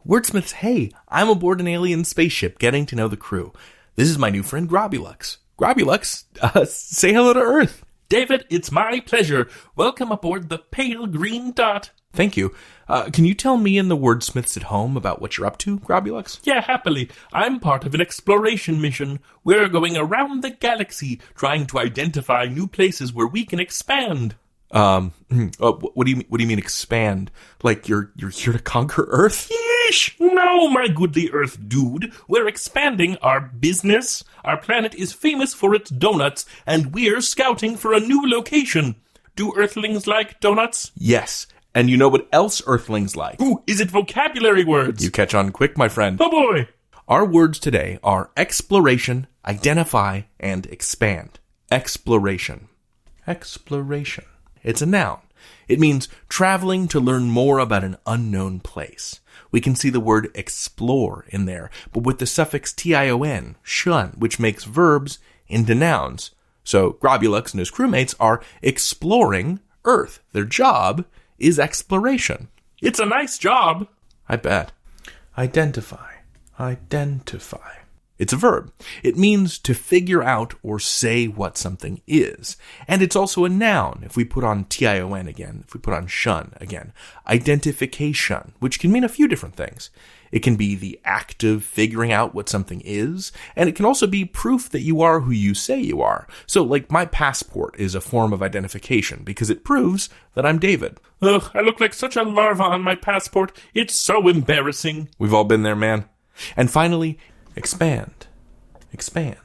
Wordsmiths, hey, I'm aboard an alien spaceship getting to know the crew. This is my new friend Grobulux. Grobulux, say hello to Earth. David, it's my pleasure. Welcome aboard the pale green dot. Thank you. Can you tell me and the wordsmiths at home about what you're up to, Grobulux? Yeah, happily. I'm part of an exploration mission. We're going around the galaxy, trying to identify new places where we can expand. What do you mean expand? Like you're here to conquer Earth? Yeesh! No, my goodly Earth dude. We're expanding our business. Our planet is famous for its donuts, and we're scouting for a new location. Do Earthlings like donuts? Yes. And you know what else Earthlings like? Ooh, is it vocabulary words? You catch on quick, my friend. Oh boy! Our words today are exploration, identify, and expand. Exploration. Exploration. It's a noun. It means traveling to learn more about an unknown place. We can see the word explore in there, but with the suffix tion, shun, which makes verbs into nouns. So Grobulux and his crewmates are exploring Earth. Their job is exploration. It's a nice job. I bet. Identify. Identify. It's a verb. It means to figure out or say what something is. And it's also a noun if we put on tion again, if we put on shun again. Identification, which can mean a few different things. It can be the act of figuring out what something is, and it can also be proof that you are who you say you are. So, like, my passport is a form of identification because it proves that I'm David. Ugh, I look like such a larva on my passport. It's so embarrassing. We've all been there, man. And finally, expand. Expand.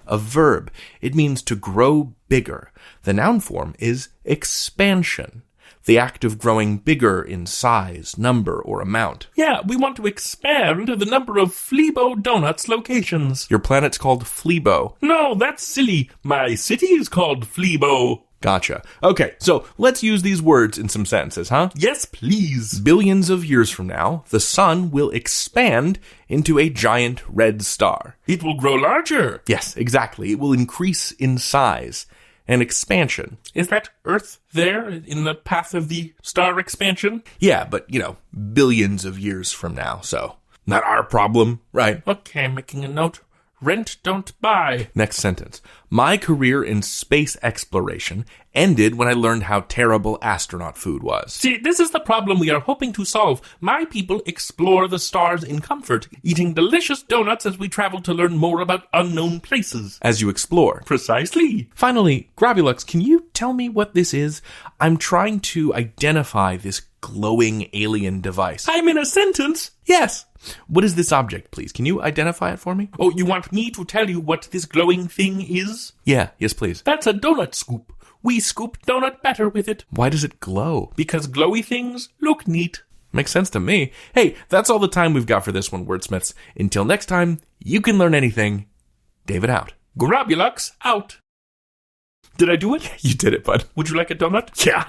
A verb. It means to grow bigger. The noun form is expansion. The act of growing bigger in size, number, or amount. Yeah, we want to expand the number of Fleabo Donuts locations. Your planet's called Fleabo. No, that's silly. My city is called Fleabo. Gotcha. Okay, so let's use these words in some sentences, huh? Yes, please. Billions of years from now, the sun will expand into a giant red star. It will grow larger. Yes, exactly. It will increase in size. And expansion. Is that Earth there in the path of the star expansion? Yeah, but, billions of years from now, so not our problem, right? Okay, making a note. Rent, don't buy. Next sentence. My career in space exploration ended when I learned how terrible astronaut food was. See, this is the problem we are hoping to solve. My people explore the stars in comfort, eating delicious donuts as we travel to learn more about unknown places. As you explore. Precisely. Finally, Grobulux, can you tell me what this is? I'm trying to identify this glowing alien device. I'm in a sentence. Yes. What is this object, please? Can you identify it for me? Oh, you want me to tell you what this glowing thing is? Yeah, yes, please. That's a donut scoop. We scoop donut batter with it. Why does it glow? Because glowy things look neat. Makes sense to me. Hey, that's all the time we've got for this one, Wordsmiths. Until next time, you can learn anything. David out. Grobulux out. Did I do it? You did it, bud. Would you like a donut? Yeah.